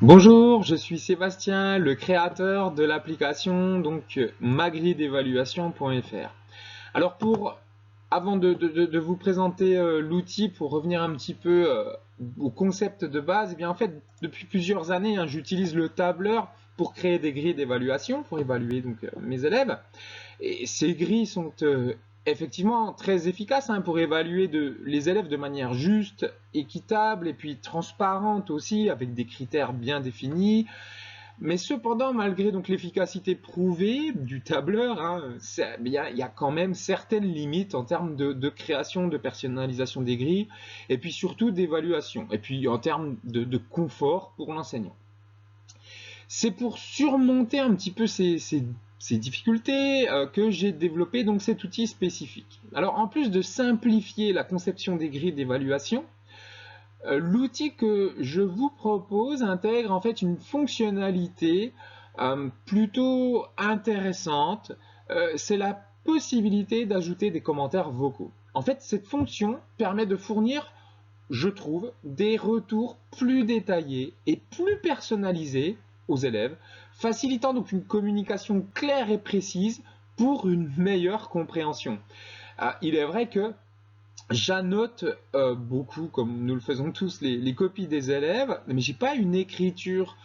Bonjour, je suis Sébastien, le créateur de l'application magridevaluation.fr. Alors avant de vous présenter l'outil, pour revenir un petit peu au concept de base, eh bien en fait depuis plusieurs années, hein, j'utilise le tableur pour créer des grilles d'évaluation pour évaluer mes élèves. Et ces grilles sont effectivement très efficaces, hein, pour évaluer les élèves de manière juste, équitable et puis transparente aussi, avec des critères bien définis. Mais cependant, malgré l'efficacité prouvée du tableur, hein, il y a quand même certaines limites en termes de création, de personnalisation des grilles, et puis surtout d'évaluation, et puis en termes de confort pour l'enseignant. C'est pour surmonter un petit peu ces difficultés que j'ai développé cet outil spécifique. Alors en plus de simplifier la conception des grilles d'évaluation, l'outil que je vous propose intègre en fait une fonctionnalité plutôt intéressante. C'est la possibilité d'ajouter des commentaires vocaux. En fait, cette fonction permet de fournir, je trouve, des retours plus détaillés et plus personnalisés aux élèves, facilitant donc une communication claire et précise pour une meilleure compréhension. Il est vrai que j'annote beaucoup, comme nous le faisons tous, les copies des élèves, mais j'ai pas une écriture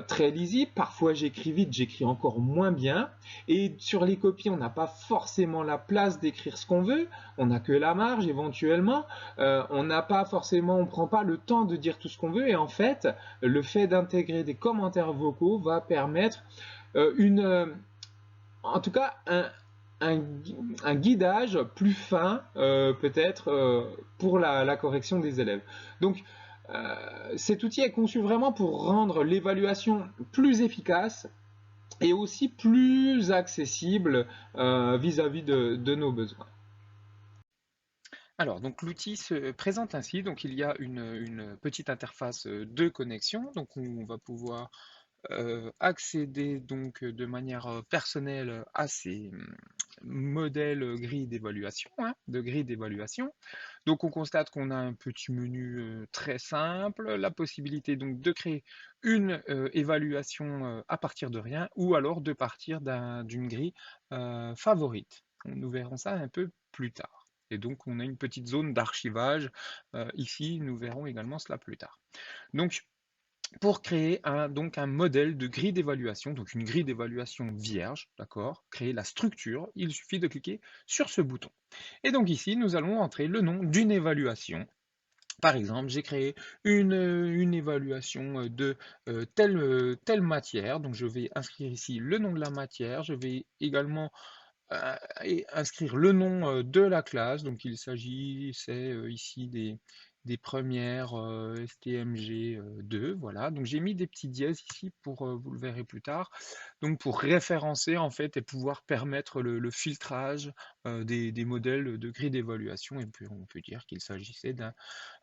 très lisible. Parfois j'écris vite, j'écris encore moins bien. Et sur les copies, on n'a pas forcément la place d'écrire ce qu'on veut. On n'a que la marge éventuellement. On n'a pas forcément, on prend pas le temps de dire tout ce qu'on veut. Et en fait, le fait d'intégrer des commentaires vocaux va permettre une en tout cas un, un guidage plus fin peut-être pour la correction des élèves. Donc cet outil est conçu vraiment pour rendre l'évaluation plus efficace et aussi plus accessible vis-à-vis de nos besoins. Alors, donc l'outil se présente ainsi. Donc, il y a une petite interface de connexion. Donc, on va pouvoir accéder donc de manière personnelle à ces modèles grilles d'évaluation, hein, de grilles d'évaluation. Donc, on constate qu'on a un petit menu très simple, la possibilité donc de créer une évaluation à partir de rien, ou alors de partir d'une grille favorite. Nous verrons ça un peu plus tard. Et donc, on a une petite zone d'archivage. Ici, nous verrons également cela plus tard. Donc, pour créer donc un modèle de grille d'évaluation, donc une grille d'évaluation vierge, d'accord, créer la structure, il suffit de cliquer sur ce bouton. Et donc ici, nous allons entrer le nom d'une évaluation. Par exemple, j'ai créé une évaluation de telle matière, donc je vais inscrire ici le nom de la matière, je vais également inscrire le nom de la classe. Donc il s'agit, c'est ici des premières STMG 2. Voilà. Donc j'ai mis des petits dièses ici pour, vous le verrez plus tard, donc pour référencer en fait et pouvoir permettre le filtrage des modèles de grille d'évaluation. Et puis on peut dire qu'il s'agissait d'un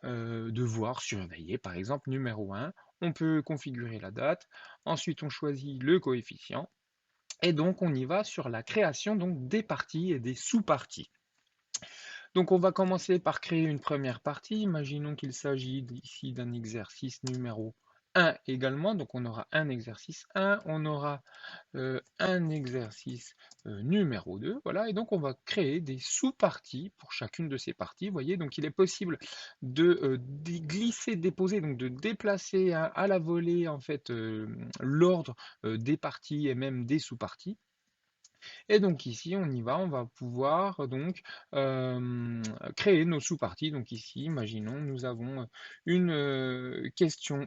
devoir surveillé, par exemple numéro 1. On peut configurer la date. Ensuite, on choisit le coefficient. Et donc, on y va sur la création donc, des parties et des sous-parties. Donc, on va commencer par créer une première partie. Imaginons qu'il s'agit ici d'un exercice numéro 1 également. Donc, on aura un exercice 1, on aura un exercice numéro 2. Voilà, et donc on va créer des sous-parties pour chacune de ces parties. Vous voyez, donc il est possible de glisser, déposer, donc de déplacer à la volée en fait l'ordre des parties et même des sous-parties. Et donc ici, on y va, on va pouvoir donc créer nos sous-parties. Donc ici, imaginons, nous avons une question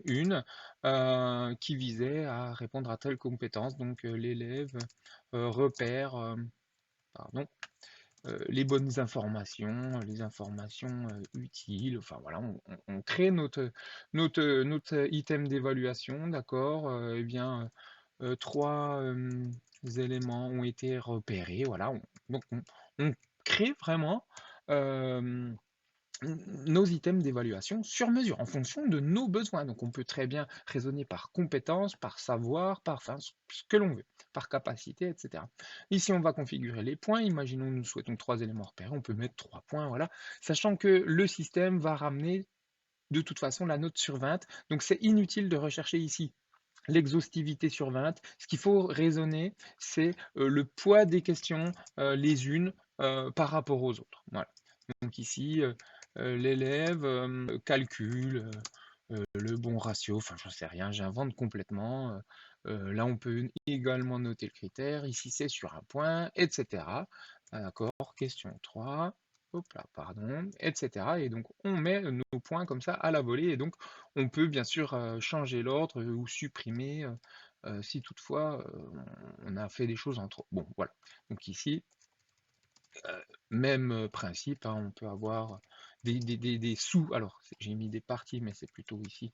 1 qui visait à répondre à telle compétence. Donc l'élève repère pardon, les bonnes informations, les informations utiles. Enfin voilà, on crée notre item d'évaluation, d'accord? Eh bien, trois éléments ont été repérés. Voilà, on crée vraiment euh, nos items d'évaluation sur mesure, en fonction de nos besoins. Donc on peut très bien raisonner par compétence, par savoir, par enfin, ce que l'on veut, par capacité, etc. Ici, on va configurer les points. Imaginons nous souhaitons 3 éléments repérés, on peut mettre 3 points, voilà, sachant que le système va ramener de toute façon la note sur 20. Donc c'est inutile de rechercher ici l'exhaustivité sur 20. Ce qu'il faut raisonner, c'est le poids des questions les unes par rapport aux autres. Voilà. Donc ici, l'élève calcule le bon ratio, enfin j'en sais rien, j'invente complètement. Là, on peut également noter le critère. Ici, c'est sur un point, etc. D'accord, question 3. Hop là, pardon, etc. Et donc, on met nos points comme ça à la volée. Et donc, on peut bien sûr changer l'ordre ou supprimer si toutefois on a fait des choses en trop. Bon, voilà. Donc ici, même principe, hein, on peut avoir des sous. Alors, j'ai mis des parties, mais c'est plutôt ici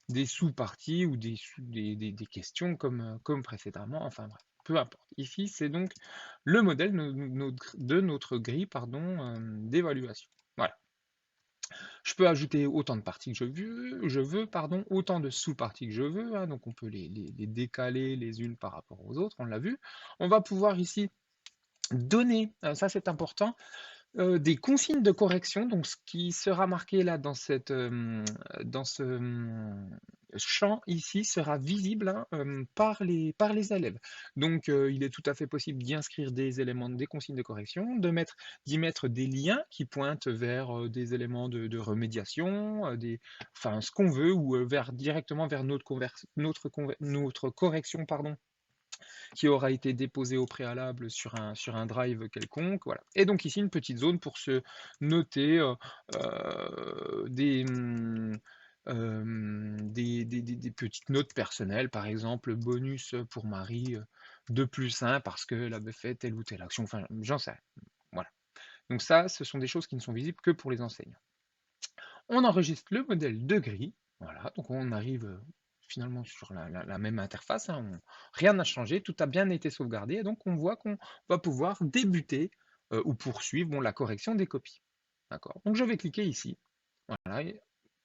des sous-parties ou des questions comme précédemment, enfin bref, peu importe. Ici, c'est donc le modèle de notre grille d'évaluation. Voilà. Je peux ajouter autant de parties que je veux, pardon, autant de sous-parties que je veux, hein, donc on peut les décaler les unes par rapport aux autres, on l'a vu. On va pouvoir ici donner, ça c'est important, des consignes de correction, donc ce qui sera marqué là dans ce champ ici sera visible hein, par les élèves. Donc il est tout à fait possible d'y inscrire des éléments, des consignes de correction, d'y mettre des liens qui pointent vers des éléments de remédiation, enfin ce qu'on veut, ou directement vers notre correction, pardon, qui aura été déposé au préalable sur un drive quelconque. Voilà. Et donc ici, une petite zone pour se noter des petites notes personnelles, par exemple, bonus pour Marie 2 plus 1 parce qu'elle avait fait telle ou telle action, enfin, j'en sais rien. Voilà. Donc ça, ce sont des choses qui ne sont visibles que pour les enseignants. On enregistre le modèle de grille. Voilà, donc on arrive finalement sur la même interface. Hein, rien n'a changé, tout a bien été sauvegardé. Et donc on voit qu'on va pouvoir débuter ou poursuivre la correction des copies. D'accord. Donc je vais cliquer ici. Voilà, et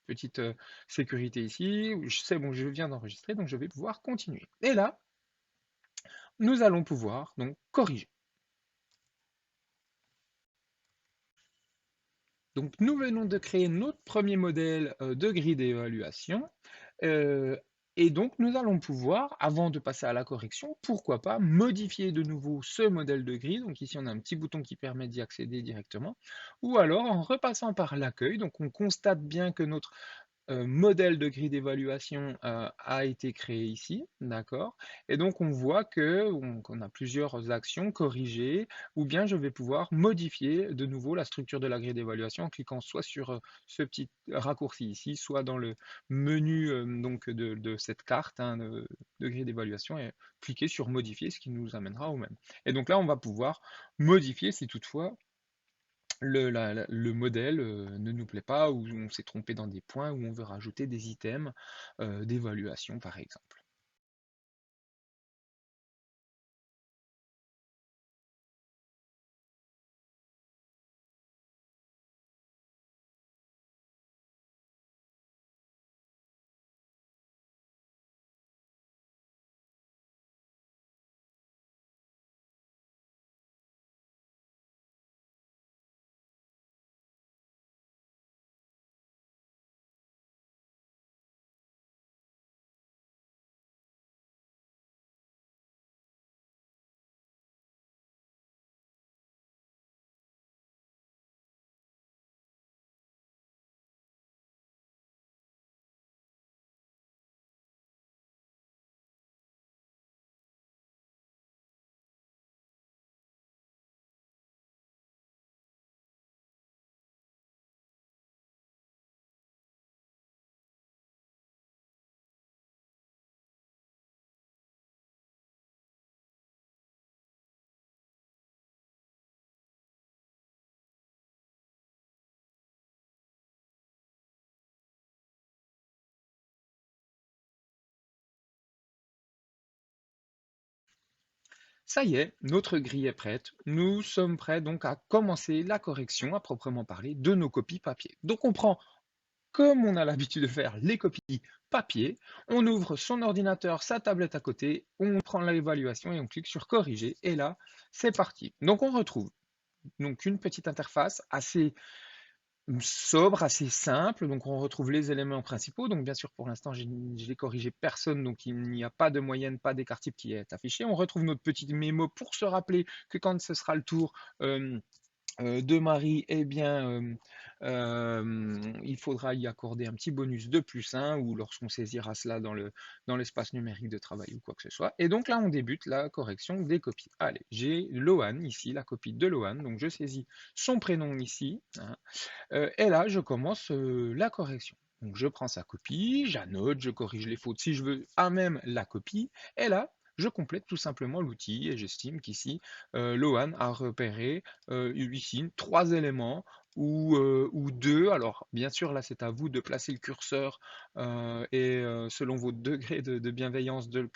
petite sécurité ici. C'est bon, je viens d'enregistrer, donc je vais pouvoir continuer. Et là, nous allons pouvoir donc corriger. Donc nous venons de créer notre premier modèle de grille d'évaluation. Et donc nous allons pouvoir, avant de passer à la correction, pourquoi pas modifier de nouveau ce modèle de grille. Donc ici on a un petit bouton qui permet d'y accéder directement. Ou alors en repassant par l'accueil, donc on constate bien que notre modèle de grille d'évaluation a été créé ici, d'accord? Et donc on voit qu'on a plusieurs actions corrigées, ou bien je vais pouvoir modifier de nouveau la structure de la grille d'évaluation en cliquant soit sur ce petit raccourci ici, soit dans le menu donc de cette carte hein, de grille d'évaluation et cliquer sur modifier, ce qui nous amènera au même. Et donc là on va pouvoir modifier si toutefois le modèle ne nous plaît pas, ou on s'est trompé dans des points, ou on veut rajouter des items d'évaluation par exemple. Ça y est, notre grille est prête. Nous sommes prêts donc à commencer la correction à proprement parler de nos copies papier. Donc on prend, comme on a l'habitude de faire, les copies papier, on ouvre son ordinateur, sa tablette à côté, on prend l'évaluation et on clique sur corriger. Et là, c'est parti. Donc on retrouve donc une petite interface assez sobre, assez simple. Donc on retrouve les éléments principaux. Donc bien sûr, pour l'instant, je n'ai corrigé personne, donc il n'y a pas de moyenne, pas d'écart type qui est affiché. On retrouve notre petite mémo pour se rappeler que quand ce sera le tour de Marie, eh bien, il faudra y accorder un petit bonus de +1 ou lorsqu'on saisira cela dans l'espace numérique de travail ou quoi que ce soit. Et donc là, on débute la correction des copies. Allez, j'ai Lohan ici, la copie de Lohan. Donc je saisis son prénom ici, hein. Et là, je commence la correction. Donc je prends sa copie, j'annote, je corrige les fautes si je veux à même la copie. Et là, je complète tout simplement l'outil et j'estime qu'ici, Lohan a repéré ici 3 éléments ou 2. Alors, bien sûr, là, c'est à vous de placer le curseur et selon vos degrés de bienveillance de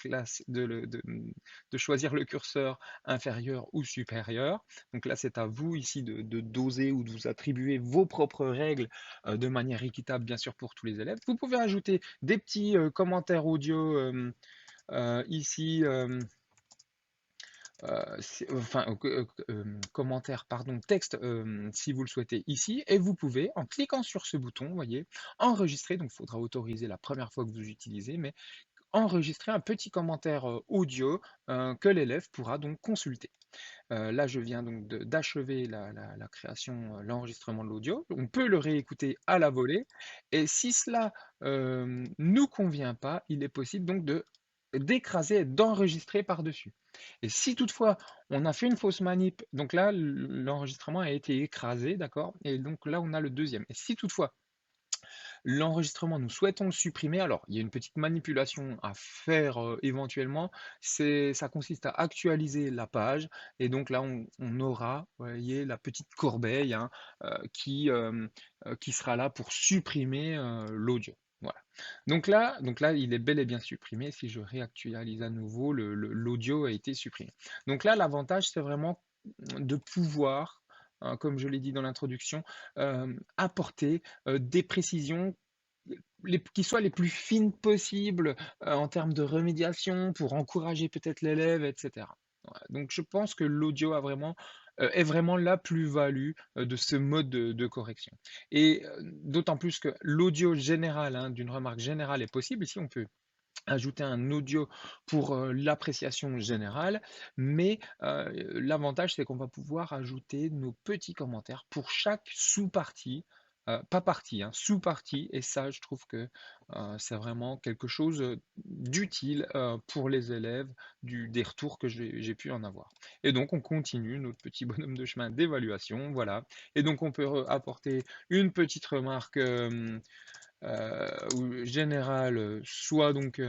choisir le curseur inférieur ou supérieur. Donc là, c'est à vous ici de doser ou de vous attribuer vos propres règles de manière équitable, bien sûr, pour tous les élèves. Vous pouvez ajouter des petits commentaires audio ici. Enfin, commentaire, pardon, texte, si vous le souhaitez ici, et vous pouvez, en cliquant sur ce bouton, vous voyez, enregistrer, donc il faudra autoriser la première fois que vous utilisez, mais enregistrer un petit commentaire audio que l'élève pourra donc consulter. Là, je viens donc d'achever la création, l'enregistrement de l'audio. On peut le réécouter à la volée. Et si cela nous convient pas, il est possible donc d'écraser et d'enregistrer par-dessus. Et si toutefois on a fait une fausse manip, donc là l'enregistrement a été écrasé, d'accord? Et donc là on a le deuxième. Et si toutefois l'enregistrement, nous souhaitons le supprimer. Alors, il y a une petite manipulation à faire éventuellement. Ça consiste à actualiser la page. Et donc là, on aura, vous voyez, la petite corbeille hein, qui sera là pour supprimer l'audio. Voilà. Donc là, il est bel et bien supprimé. Si je réactualise à nouveau, l'audio a été supprimé. Donc là, l'avantage, c'est vraiment de pouvoir, hein, comme je l'ai dit dans l'introduction, apporter des précisions qui soient les plus fines possibles en termes de remédiation pour encourager peut-être l'élève, etc. Voilà. Donc je pense que l'audio est vraiment la plus-value de ce mode de correction. Et d'autant plus que l'audio général, hein, d'une remarque générale est possible. Ici, on peut ajouter un audio pour l'appréciation générale, mais l'avantage c'est qu'on va pouvoir ajouter nos petits commentaires pour chaque sous-partie, pas partie, hein, sous-partie, et ça je trouve que c'est vraiment quelque chose d'utile pour les élèves, des retours que j'ai pu en avoir. Et donc on continue notre petit bonhomme de chemin d'évaluation, voilà, et donc on peut apporter une petite remarque générale, soit donc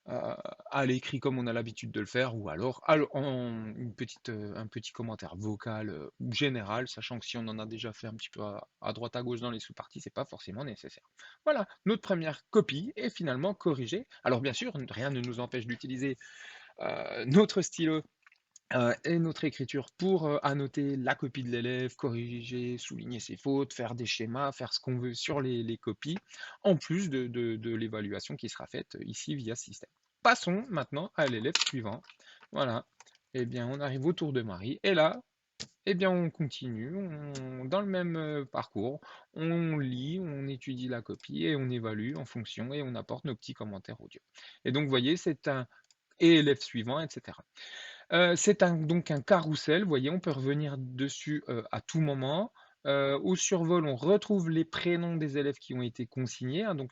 à l'écrit comme on a l'habitude de le faire, ou alors un petit commentaire vocal général, sachant que si on en a déjà fait un petit peu à droite à gauche dans les sous-parties, c'est pas forcément nécessaire. Voilà, notre première copie est finalement corrigée. Alors bien sûr, rien ne nous empêche d'utiliser notre stylo et notre écriture pour annoter la copie de l'élève, corriger, souligner ses fautes, faire des schémas, faire ce qu'on veut sur les copies, en plus de l'évaluation qui sera faite ici via système. Passons maintenant à l'élève suivant. Voilà. Eh bien, on arrive au tour de Marie. Et là, eh bien, on continue dans le même parcours. On lit, on étudie la copie et on évalue en fonction et on apporte nos petits commentaires audio. Et donc, vous voyez, c'est un et élève suivant, etc. C'est donc un carrousel, vous voyez, on peut revenir dessus à tout moment. Au survol, on retrouve les prénoms des élèves qui ont été consignés, hein, donc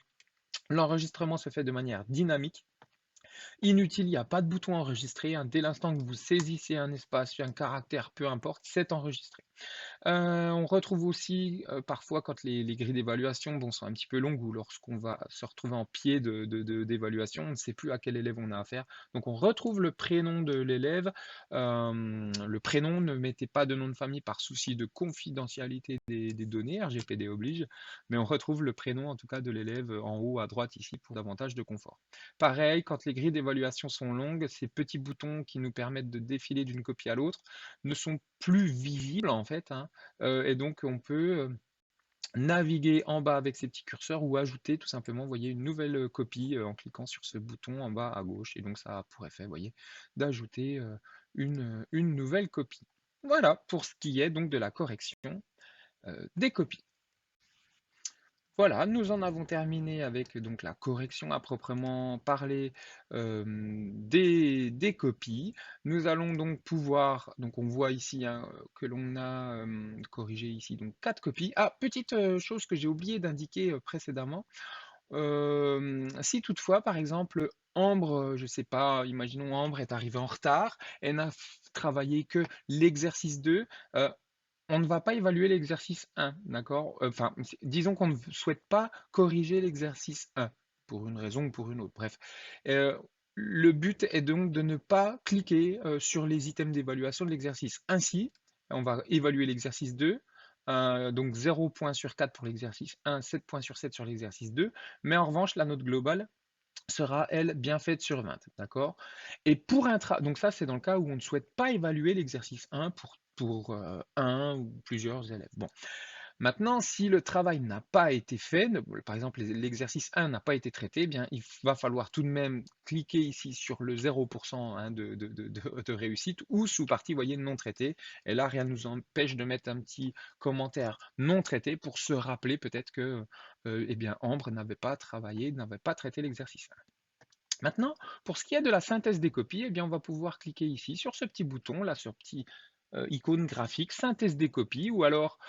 l'enregistrement se fait de manière dynamique. Inutile, il n'y a pas de bouton enregistrer, hein, dès l'instant que vous saisissez un espace, un caractère, peu importe, c'est enregistré. On retrouve aussi parfois quand les grilles d'évaluation sont un petit peu longues ou lorsqu'on va se retrouver en pied d'évaluation, on ne sait plus à quel élève on a affaire. Donc on retrouve le prénom de l'élève. Le prénom, ne mettez pas de nom de famille par souci de confidentialité des données, RGPD oblige, mais on retrouve le prénom en tout cas de l'élève en haut à droite ici pour davantage de confort. Pareil, quand les grilles d'évaluation sont longues, ces petits boutons qui nous permettent de défiler d'une copie à l'autre ne sont plus visibles en fait, hein, et donc on peut naviguer en bas avec ces petits curseurs ou ajouter tout simplement, vous voyez, une nouvelle copie en cliquant sur ce bouton en bas à gauche. Et donc ça a pour effet, vous voyez, d'ajouter une nouvelle copie. Voilà pour ce qui est donc de la correction des copies. Voilà, nous en avons terminé avec donc la correction à proprement parler des copies. Nous allons donc pouvoir, donc on voit ici hein, que l'on a corrigé ici donc 4 copies. Ah, petite chose que j'ai oublié d'indiquer précédemment. Si toutefois, par exemple, Ambre, je sais pas, imaginons Ambre est arrivée en retard, elle n'a travaillé que l'exercice 2, on ne va pas évaluer l'exercice 1, d'accord? Enfin, disons qu'on ne souhaite pas corriger l'exercice 1, pour une raison ou pour une autre, bref. Euh, le but est donc de ne pas cliquer sur les items d'évaluation de l'exercice. Ainsi, on va évaluer l'exercice 2, donc 0 points sur 4 pour l'exercice 1, 7 points sur 7 sur l'exercice 2, mais en revanche, la note globale sera, elle, bien faite sur 20, d'accord? Et pour donc ça, c'est dans le cas où on ne souhaite pas évaluer l'exercice 1 pour un ou plusieurs élèves. Bon, maintenant, si le travail n'a pas été fait, par exemple l'exercice 1 n'a pas été traité, eh bien, il va falloir tout de même cliquer ici sur le 0% hein, de réussite ou sous-partie, vous voyez, non traité. Et là, rien ne nous empêche de mettre un petit commentaire non traité pour se rappeler peut-être que eh bien, Ambre n'avait pas travaillé, n'avait pas traité l'exercice 1. Maintenant, pour ce qui est de la synthèse des copies, eh bien, on va pouvoir cliquer ici sur ce petit bouton, là, sur petit icône graphique, synthèse des copies, ou alors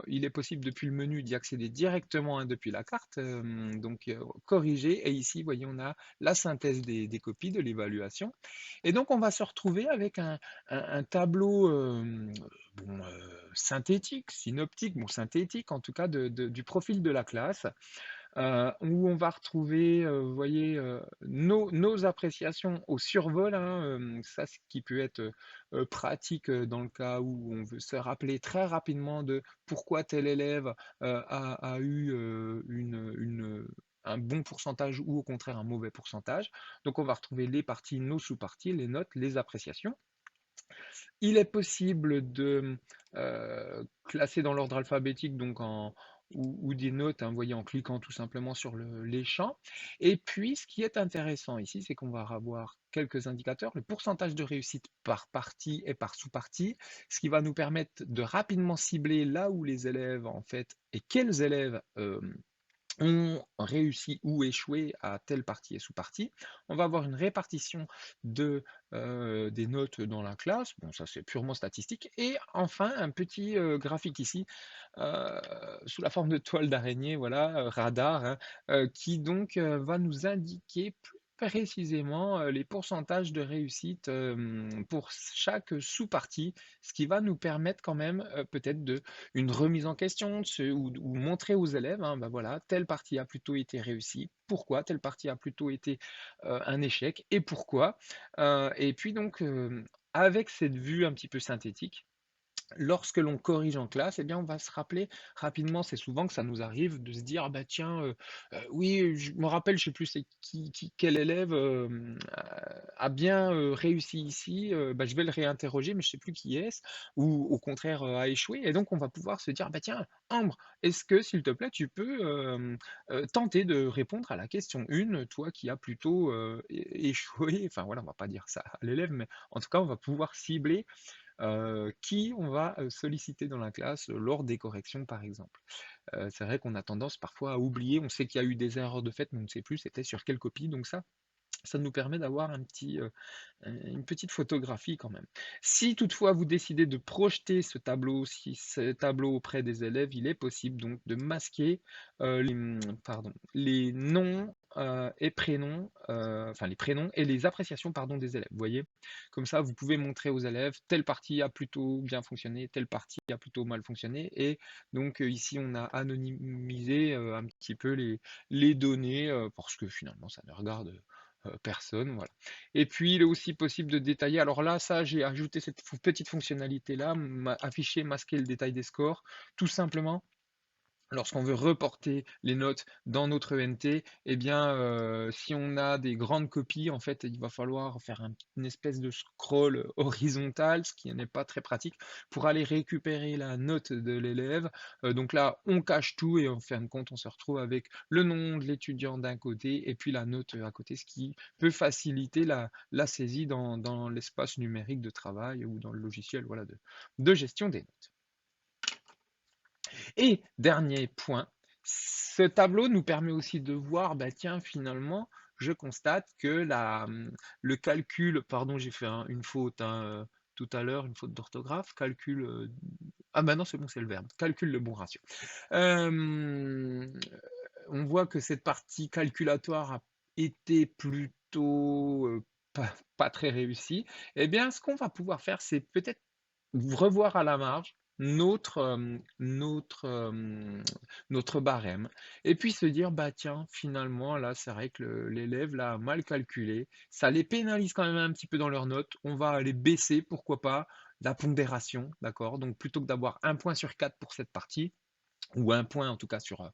il est possible depuis le menu d'y accéder directement hein, depuis la carte, donc corriger, et ici, vous voyez, on a la synthèse des copies, de l'évaluation. Et donc, on va se retrouver avec un tableau bon, synthétique, synoptique, bon, synthétique en tout cas, du profil de la classe où on va retrouver, vous voyez, nos appréciations au survol, hein, ça, ce qui peut être pratique dans le cas où on veut se rappeler très rapidement de pourquoi tel élève a eu un bon pourcentage ou au contraire un mauvais pourcentage. Donc on va retrouver les parties, nos sous-parties, les notes, les appréciations. Il est possible de classer dans l'ordre alphabétique, donc ou des notes, hein, vous voyez, en cliquant tout simplement sur les champs. Et puis, ce qui est intéressant ici, c'est qu'on va avoir quelques indicateurs, le pourcentage de réussite par partie et par sous-partie, ce qui va nous permettre de rapidement cibler là où les élèves, en fait, et quels élèves ont réussi ou échoué à telle partie et sous-partie. On va avoir une répartition des notes dans la classe. Bon, ça c'est purement statistique. Et enfin, un petit graphique ici, sous la forme de toile d'araignée, voilà, radar, hein, qui donc va nous indiquer plus précisément les pourcentages de réussite pour chaque sous-partie, ce qui va nous permettre quand même peut-être de une remise en question ou montrer aux élèves, hein, ben voilà, telle partie a plutôt été réussie, pourquoi, telle partie a plutôt été un échec et pourquoi. Et puis donc, avec cette vue un petit peu synthétique, lorsque l'on corrige en classe, eh bien, on va se rappeler rapidement, c'est souvent que ça nous arrive de se dire, ah bah tiens, oui, je me rappelle, je sais plus c'est quel élève a bien réussi ici, bah, je vais le réinterroger, mais je sais plus qui est-ce, ou au contraire a échoué, et donc on va pouvoir se dire, bah tiens, Ambre, est-ce que s'il te plaît, tu peux tenter de répondre à la question 1, toi qui as plutôt échoué, enfin voilà, on va pas dire ça à l'élève, mais en tout cas, on va pouvoir cibler qui on va solliciter dans la classe lors des corrections, par exemple. C'est vrai qu'on a tendance parfois à oublier, on sait qu'il y a eu des erreurs de fait, mais on ne sait plus c'était sur quelle copie, donc ça nous permet d'avoir une petite photographie quand même. Si toutefois vous décidez de projeter ce tableau auprès des élèves, il est possible donc de masquer les noms et prénoms, enfin les prénoms et les appréciations pardon, des élèves. Vous voyez, comme ça vous pouvez montrer aux élèves telle partie a plutôt bien fonctionné, telle partie a plutôt mal fonctionné. Et donc ici on a anonymisé un petit peu les données parce que finalement ça ne regarde personne, voilà. Et puis, il est aussi possible de détailler. Alors là, ça, j'ai ajouté cette petite fonctionnalité-là, afficher, masquer le détail des scores, tout simplement lorsqu'on veut reporter les notes dans notre ENT, eh bien, si on a des grandes copies, en fait, il va falloir faire une espèce de scroll horizontal, ce qui n'est pas très pratique, pour aller récupérer la note de l'élève. Donc là, on cache tout et en fin de compte, on se retrouve avec le nom de l'étudiant d'un côté et puis la note à côté, ce qui peut faciliter la saisie dans l'espace numérique de travail ou dans le logiciel voilà, de gestion des notes. Et dernier point, ce tableau nous permet aussi de voir, bah tiens, finalement, je constate que le calcul, pardon, j'ai fait une faute hein, tout à l'heure, une faute d'orthographe, calcul, ah bah non, c'est bon, c'est le verbe, calcule le bon ratio. Euh, on voit que cette partie calculatoire a été plutôt pas très réussie. Eh bien, ce qu'on va pouvoir faire, c'est peut-être revoir à la marge notre barème et puis se dire bah tiens finalement là c'est vrai que l'élève l'a mal calculé, ça les pénalise quand même un petit peu dans leurs notes, on va aller baisser pourquoi pas la pondération, d'accord, donc plutôt que d'avoir 1 point sur 4 pour cette partie ou 1 point en tout cas sur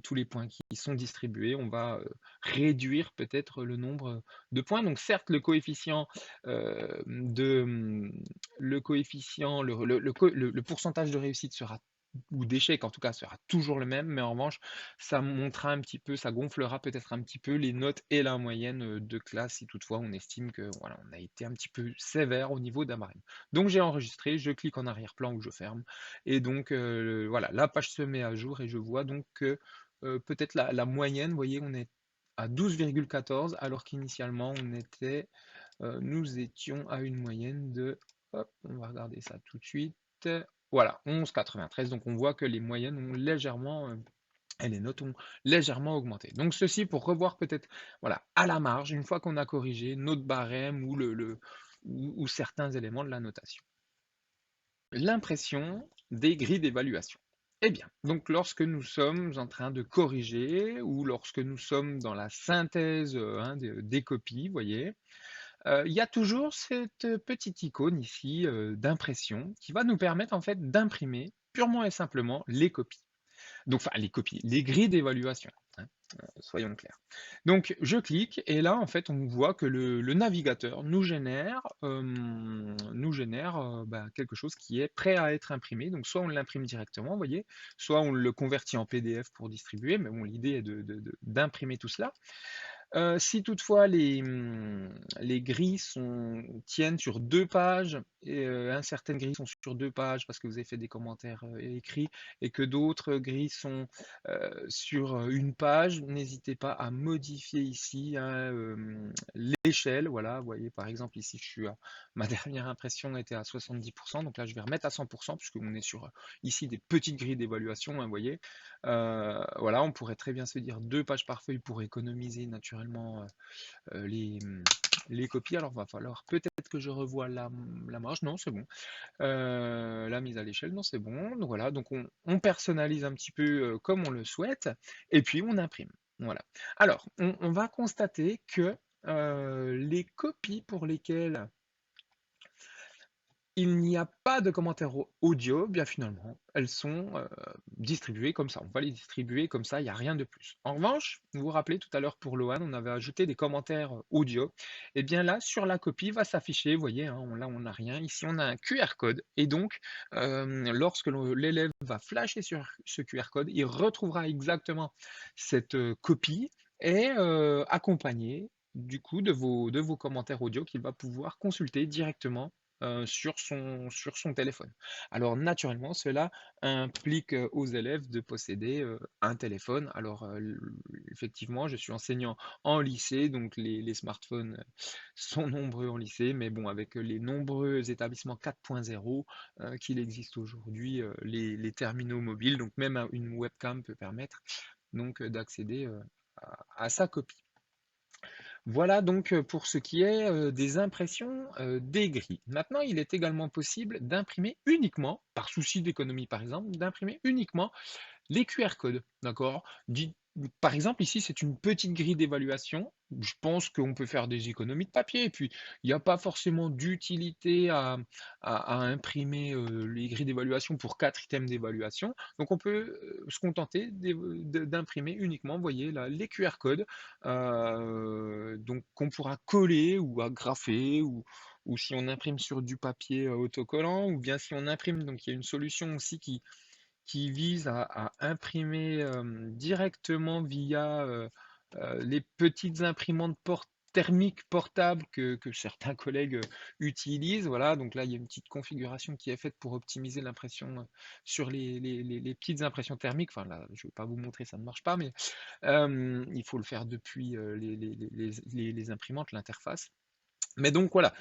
tous les points qui sont distribués, on va réduire peut-être le nombre de points. Donc certes, euh, de, hum, le coefficient, le pourcentage de réussite sera ou d'échec en tout cas sera toujours le même, mais en revanche, ça montera un petit peu, ça gonflera peut-être un petit peu les notes et la moyenne de classe si toutefois on estime que voilà, on a été un petit peu sévère au niveau d'un barème. Donc j'ai enregistré, je clique en arrière-plan ou je ferme. Et donc, voilà, la page se met à jour et je vois donc que peut-être la moyenne, vous voyez, on est à 12,14 alors qu'initialement nous étions à une moyenne de, hop, on va regarder ça tout de suite, voilà, 11,93. Donc on voit que les moyennes ont légèrement, et les notes ont légèrement augmenté. Donc ceci pour revoir peut-être, voilà, à la marge, une fois qu'on a corrigé notre barème ou certains éléments de la notation. L'impression des grilles d'évaluation. Eh bien, donc lorsque nous sommes en train de corriger ou lorsque nous sommes dans la synthèse hein, des copies, vous voyez, il y a toujours cette petite icône ici d'impression qui va nous permettre en fait d'imprimer purement et simplement les copies. Donc, enfin, les copies, les grilles d'évaluation, hein, soyons clairs. Donc, je clique et là, en fait, on voit que le navigateur nous génère bah, quelque chose qui est prêt à être imprimé. Donc, soit on l'imprime directement, vous voyez, soit on le convertit en PDF pour distribuer, mais bon, l'idée est d'imprimer tout cela. Si toutefois les grilles tiennent sur 2 pages, et certaines grilles sont sur 2 pages parce que vous avez fait des commentaires écrits, et que d'autres grilles sont sur une page, n'hésitez pas à modifier ici hein, l'échelle. Voilà, vous voyez par exemple ici, ma dernière impression était à 70%, donc là je vais remettre à 100% puisqu'on est sur ici des petites grilles d'évaluation, hein, vous voyez. Voilà, on pourrait très bien se dire 2 pages par feuille pour économiser naturellement euh, les, les copies. Alors, va falloir peut-être que je revoie la marge. Non, c'est bon. La mise à l'échelle, non, c'est bon. Donc voilà, donc on personnalise un petit peu comme on le souhaite et puis on imprime. Voilà. Alors, on va constater que les copies pour lesquelles il n'y a pas de commentaires audio, bien finalement, elles sont distribuées comme ça. On va les distribuer comme ça, il n'y a rien de plus. En revanche, vous vous rappelez tout à l'heure pour Loan, on avait ajouté des commentaires audio. Et bien là, sur la copie va s'afficher, vous voyez, hein, là on n'a rien. Ici, on a un QR code. Et donc, lorsque l'élève va flasher sur ce QR code, il retrouvera exactement cette copie et accompagné du coup de vos commentaires audio qu'il va pouvoir consulter directement sur son téléphone. Alors naturellement, cela implique aux élèves de posséder un téléphone. Alors effectivement, je suis enseignant en lycée, donc les smartphones sont nombreux en lycée, mais bon, avec les nombreux établissements 4.0 qu'il existe aujourd'hui, les terminaux mobiles, donc même une webcam peut permettre donc d'accéder à sa copie. Voilà donc pour ce qui est des impressions des grilles. Maintenant, il est également possible d'imprimer uniquement, par souci d'économie par exemple, d'imprimer uniquement les QR codes, d'accord? Par exemple, ici, c'est une petite grille d'évaluation. Je pense qu'on peut faire des économies de papier. Et puis, il n'y a pas forcément d'utilité à imprimer les grilles d'évaluation pour 4 items d'évaluation. Donc, on peut se contenter d'imprimer uniquement, vous voyez, là, les QR codes donc qu'on pourra coller ou agrafer ou si on imprime sur du papier autocollant ou bien si on imprime, donc il y a une solution aussi qui vise à imprimer directement via les petites imprimantes thermique portable que certains collègues utilisent. Voilà, donc là, il y a une petite configuration qui est faite pour optimiser l'impression sur les petites impressions thermiques. Enfin, là, je ne vais pas vous montrer, ça ne marche pas, mais il faut le faire depuis les imprimantes, l'interface. Mais donc voilà,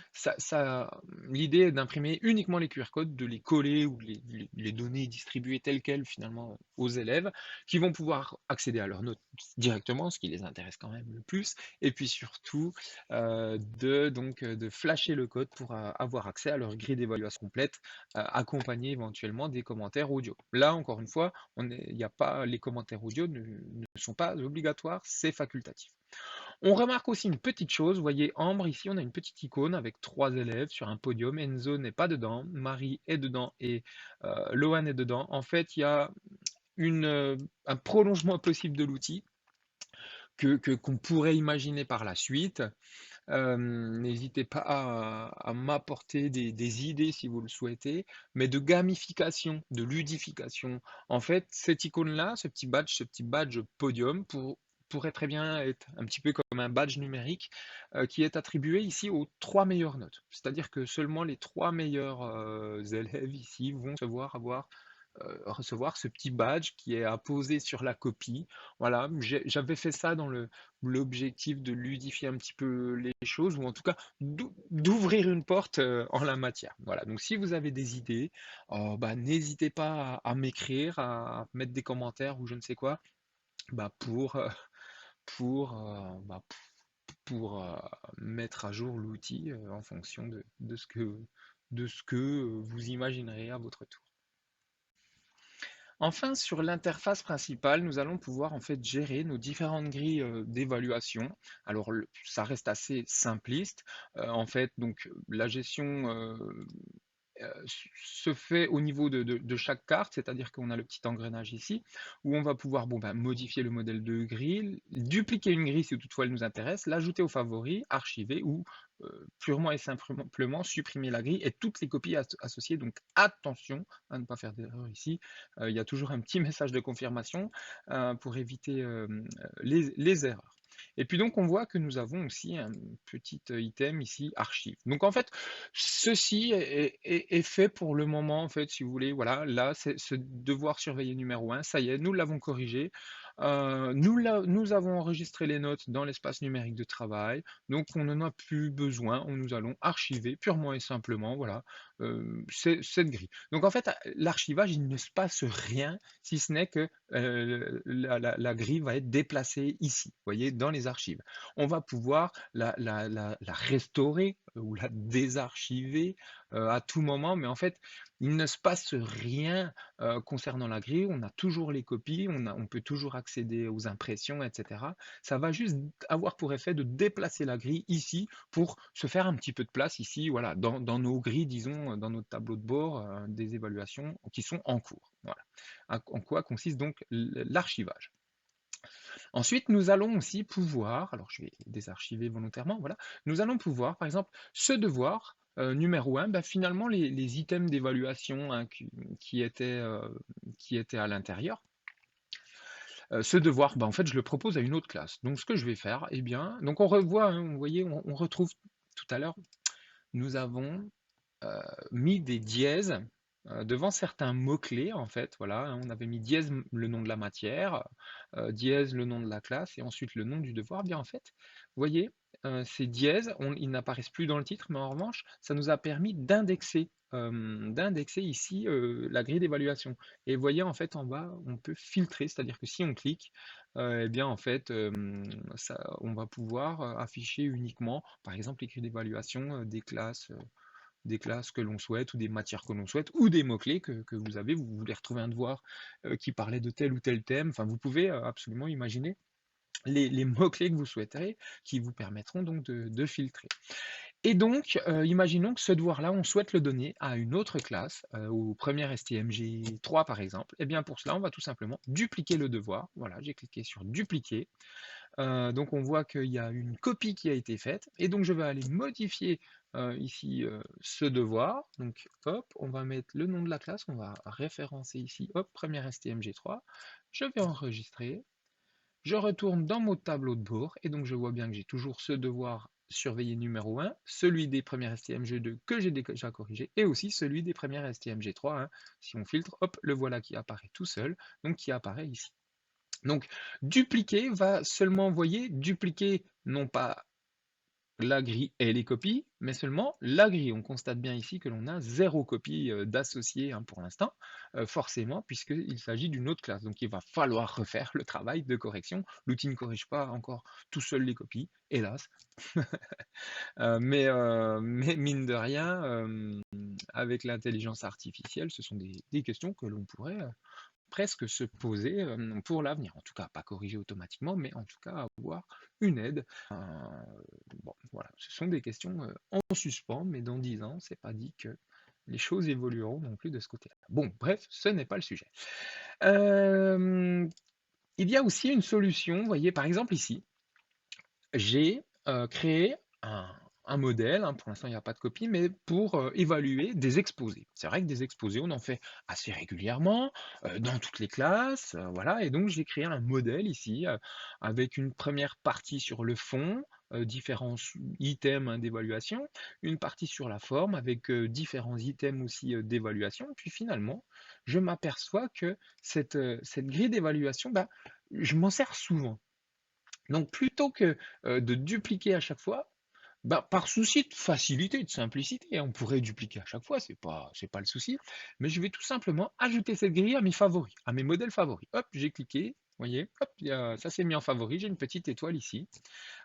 l'idée est d'imprimer uniquement les QR codes, de les coller ou de les donner distribuer telles quelles finalement aux élèves qui vont pouvoir accéder à leurs notes directement, ce qui les intéresse quand même le plus, et puis surtout de flasher le code pour avoir accès à leur grille d'évaluation complète, accompagnée éventuellement des commentaires audio. Là encore une fois, il n'y a pas, les commentaires audio ne sont pas obligatoires, c'est facultatif. On remarque aussi une petite chose, vous voyez Ambre, ici on a une petite icône avec 3 élèves sur un podium, Enzo n'est pas dedans, Marie est dedans et Lohan est dedans. En fait, il y a un prolongement possible de l'outil qu'on pourrait imaginer par la suite. N'hésitez pas à m'apporter des idées si vous le souhaitez, mais de gamification, de ludification. En fait, cette icône-là, ce petit badge podium, pourrait très bien être un petit peu comme un badge numérique qui est attribué ici aux 3 meilleures notes. C'est-à-dire que seulement les 3 meilleurs élèves ici vont recevoir ce petit badge qui est apposé sur la copie. Voilà, j'avais fait ça dans l'objectif de ludifier un petit peu les choses, ou en tout cas d'ouvrir une porte en la matière. Voilà, donc si vous avez des idées, bah, n'hésitez pas à m'écrire, à mettre des commentaires ou je ne sais quoi, bah, pour, bah, pour mettre à jour l'outil en fonction de ce que vous imaginerez à votre tour. Enfin, sur l'interface principale, nous allons pouvoir en fait gérer nos différentes grilles d'évaluation. Alors, ça reste assez simpliste. En fait, donc la gestion se fait au niveau de chaque carte, c'est-à-dire qu'on a le petit engrenage ici, où on va pouvoir bon, ben, modifier le modèle de grille, dupliquer une grille si toutefois elle nous intéresse, l'ajouter aux favoris, archiver ou purement et simplement supprimer la grille et toutes les copies associées. Donc attention à ne pas faire d'erreur ici. Il y a toujours un petit message de confirmation pour éviter les erreurs. Et puis donc on voit que nous avons aussi un petit item ici, archive. Donc en fait, ceci est fait pour le moment, en fait, si vous voulez. Voilà, là, c'est ce devoir surveiller numéro 1. Ça y est, nous l'avons corrigé. Nous avons enregistré les notes dans l'espace numérique de travail. Donc on n'en a plus besoin. Nous allons archiver purement et simplement, voilà, cette grille. Donc en fait, l'archivage, il ne se passe rien si ce n'est que la grille va être déplacée ici, vous voyez, dans les archives. On va pouvoir la restaurer ou la désarchiver à tout moment, mais en fait, il ne se passe rien concernant la grille. On a toujours les copies, on peut toujours accéder aux impressions, etc. Ça va juste avoir pour effet de déplacer la grille ici pour se faire un petit peu de place ici, voilà, dans nos grilles, disons, dans notre tableau de bord des évaluations qui sont en cours. Voilà. En quoi consiste donc l'archivage? Ensuite, nous allons aussi pouvoir, alors je vais désarchiver volontairement, voilà, nous allons pouvoir, par exemple, ce devoir, numéro 1, bah, finalement, les items d'évaluation hein, qui étaient à l'intérieur, ce devoir, bah, en fait, je le propose à une autre classe. Donc, ce que je vais faire, eh bien, donc on revoit, hein, vous voyez, on retrouve tout à l'heure, nous avons mis des dièses devant certains mots-clés, en fait. Voilà, hein, on avait mis dièse le nom de la matière, dièse le nom de la classe et ensuite le nom du devoir. Bien, en fait, vous voyez, ces dièses, ils n'apparaissent plus dans le titre, mais en revanche, ça nous a permis d'indexer ici la grille d'évaluation. Et vous voyez, en fait, en bas, on peut filtrer, c'est-à-dire que si on clique, eh bien, en fait, on va pouvoir afficher uniquement, par exemple, les grilles d'évaluation des classes que l'on souhaite ou des matières que l'on souhaite ou des mots-clés que vous avez. Vous voulez retrouver un devoir qui parlait de tel ou tel thème. Enfin, vous pouvez absolument imaginer les mots-clés que vous souhaiterez qui vous permettront donc de filtrer. Et donc, imaginons que ce devoir-là, on souhaite le donner à une autre classe, au premier STMG3 par exemple. Et bien pour cela, on va tout simplement dupliquer le devoir. Voilà, j'ai cliqué sur dupliquer. Donc on voit qu'il y a une copie qui a été faite. Et donc je vais aller modifier ici ce devoir. Donc hop, on va mettre le nom de la classe, on va référencer ici, hop, première STMG3. Je vais enregistrer. Je retourne dans mon tableau de bord et donc je vois bien que j'ai toujours ce devoir surveillé numéro 1, celui des premières STMG2 que j'ai déjà corrigé et aussi celui des premières STMG3. Hein. Si on filtre, hop, le voilà qui apparaît tout seul, donc qui apparaît ici. Donc dupliquer va seulement envoyer dupliquer non pas la grille et les copies, mais seulement la grille. On constate bien ici que l'on a 0 copie d'associé pour l'instant, forcément, puisqu'il s'agit d'une autre classe. Donc il va falloir refaire le travail de correction. L'outil ne corrige pas encore tout seul les copies, hélas. Mais mine de rien, avec l'intelligence artificielle, ce sont des questions que l'on pourrait presque se poser pour l'avenir. En tout cas, pas corriger automatiquement, mais en tout cas avoir une aide. Bon, voilà, ce sont des questions en suspens, mais dans 10 ans, c'est pas dit que les choses évolueront non plus de ce côté-là. Bon, bref, ce n'est pas le sujet. Il y a aussi une solution, vous voyez, par exemple ici, j'ai créé un modèle, pour l'instant il n'y a pas de copie, mais pour évaluer des exposés. C'est vrai que des exposés, on en fait assez régulièrement, dans toutes les classes, voilà, et donc j'ai créé un modèle ici, avec une première partie sur le fond, différents items d'évaluation, une partie sur la forme avec différents items aussi d'évaluation, puis finalement, je m'aperçois que cette grille d'évaluation, bah, je m'en sers souvent. Donc plutôt que de dupliquer à chaque fois, bah, par souci de facilité, de simplicité, hein, on pourrait dupliquer à chaque fois, c'est pas le souci, mais je vais tout simplement ajouter cette grille à mes favoris, à mes modèles favoris. Hop, j'ai cliqué, vous voyez, hop, ça s'est mis en favori, j'ai une petite étoile ici.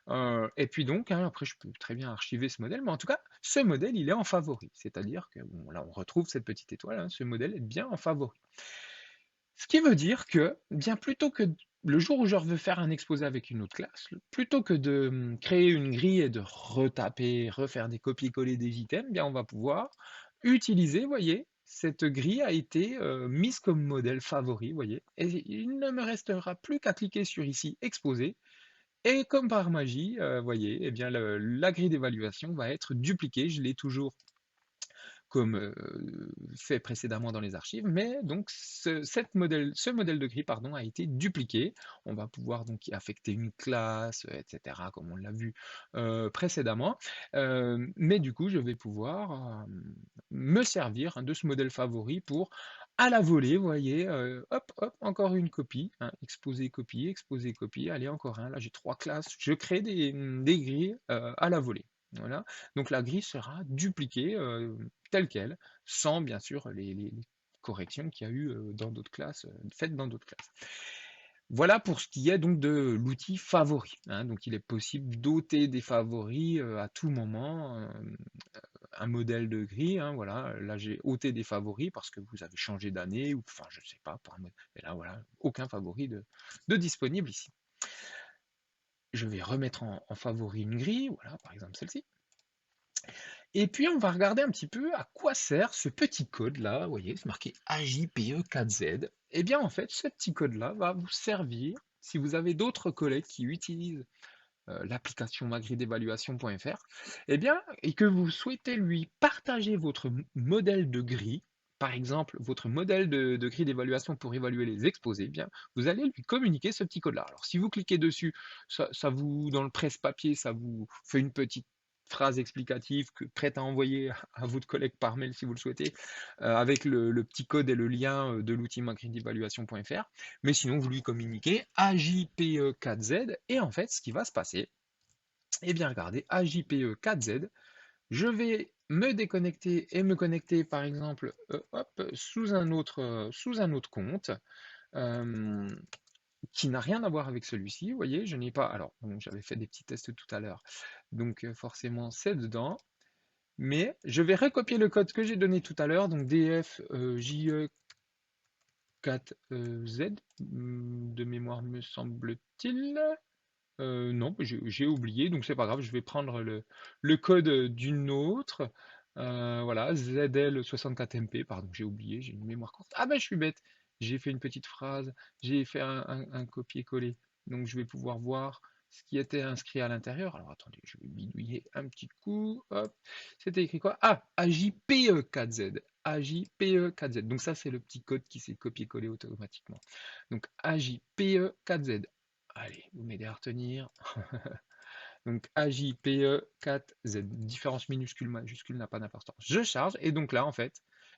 Et puis donc, hein, après je peux très bien archiver ce modèle, mais en tout cas, ce modèle, il est en favori. C'est-à-dire que bon, là, on retrouve cette petite étoile, hein, ce modèle est bien en favori. Ce qui veut dire que, bien plutôt que le jour où je veux faire un exposé avec une autre classe, plutôt que de créer une grille et de retaper, refaire des copier-coller des items, bien on va pouvoir utiliser, vous voyez, cette grille a été mise comme modèle favori, vous voyez, et il ne me restera plus qu'à cliquer sur ici exposer, et comme par magie, vous voyez, eh bien la grille d'évaluation va être dupliquée, je l'ai toujours comme fait précédemment dans les archives, mais donc ce modèle de grille pardon, a été dupliqué. On va pouvoir donc y affecter une classe, etc., comme on l'a vu précédemment. Mais du coup, je vais pouvoir me servir de ce modèle favori pour à la volée, vous voyez, hop, hop, encore une copie, hein, exposer, copier, allez, encore un, là j'ai 3 classes, je crée des grilles à la volée. Voilà. Donc la grille sera dupliquée telle quelle, sans bien sûr les corrections qu'il y a eu dans d'autres classes, faites dans d'autres classes. Voilà pour ce qui est donc de l'outil favori. Hein. Donc il est possible d'ôter des favoris à tout moment, un modèle de grille. Hein, voilà. Là j'ai ôté des favoris parce que vous avez changé d'année, ou enfin je ne sais pas, et là voilà, aucun favori de disponible ici. Je vais remettre en favori une grille, voilà, par exemple celle-ci. Et puis, on va regarder un petit peu à quoi sert ce petit code-là. Vous voyez, c'est marqué AJPE4Z. Eh bien, en fait, ce petit code-là va vous servir si vous avez d'autres collègues qui utilisent l'application magridevaluation.fr, eh bien, et que vous souhaitez lui partager votre modèle de grille, par exemple, votre modèle de grille d'évaluation pour évaluer les exposés, eh bien, vous allez lui communiquer ce petit code-là. Alors, si vous cliquez dessus, ça vous, dans le presse-papier, ça vous fait une petite phrase explicative prête à envoyer à votre collègue par mail si vous le souhaitez, avec le petit code et le lien de l'outil magridevaluation.fr. Mais sinon, vous lui communiquez AJPE4Z et en fait, ce qui va se passer, eh bien, regardez, AJPE4Z, je vais me déconnecter et me connecter, par exemple, hop, sous un autre compte euh, qui n'a rien à voir avec celui-ci. Vous voyez, je n'ai pas. Alors, bon, j'avais fait des petits tests tout à l'heure, donc forcément, c'est dedans. Mais je vais recopier le code que j'ai donné tout à l'heure, donc DFJE4Z, de mémoire me semble-t-il. Non, j'ai oublié, donc c'est pas grave, je vais prendre le code d'une autre. Voilà, ZL64MP, pardon, j'ai oublié, j'ai une mémoire courte. Ah ben je suis bête, j'ai fait une petite phrase, j'ai fait un copier-coller. Donc je vais pouvoir voir ce qui était inscrit à l'intérieur. Alors attendez, je vais bidouiller un petit coup. Hop, c'était écrit quoi? Ah, AJPE4Z. AJPE4Z. Donc ça, c'est le petit code qui s'est copié-collé automatiquement. Donc AJPE4Z. Allez, vous m'aidez à retenir. Donc AJPE 4Z, différence minuscule, majuscule n'a pas d'importance. Je charge et donc là en fait,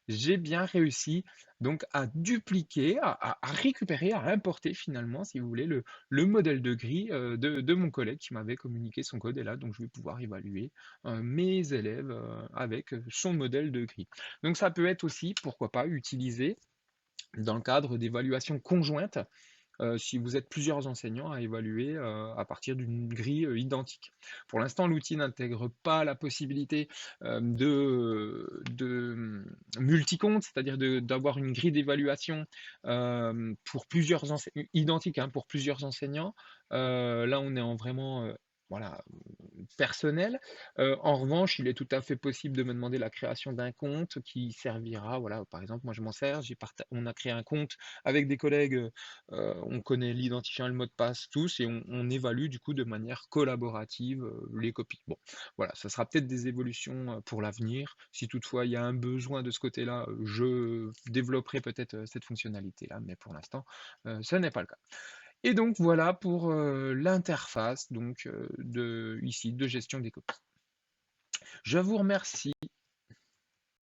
j'ai bien réussi donc à dupliquer, à récupérer, à importer finalement, si vous voulez, le modèle de grille de mon collègue qui m'avait communiqué son code. Et là, donc je vais pouvoir évaluer mes élèves avec son modèle de grille. Donc ça peut être aussi, pourquoi pas, utilisé dans le cadre d'évaluations conjointes si vous êtes plusieurs enseignants à évaluer à partir d'une grille identique. Pour l'instant, l'outil n'intègre pas la possibilité de multi-compte, c'est-à-dire d'avoir une grille d'évaluation pour plusieurs identique hein, pour plusieurs enseignants. Là, on est en vraiment voilà, personnel. En revanche, il est tout à fait possible de me demander la création d'un compte qui servira, voilà, par exemple, moi je m'en sers, on a créé un compte avec des collègues, on connaît l'identifiant et le mot de passe tous, et on évalue du coup de manière collaborative les copies. Bon, voilà, ça sera peut-être des évolutions pour l'avenir. Si toutefois il y a un besoin de ce côté-là, je développerai peut-être cette fonctionnalité-là, mais pour l'instant, ce n'est pas le cas. Et donc voilà pour l'interface donc ici de gestion des copies. Je vous remercie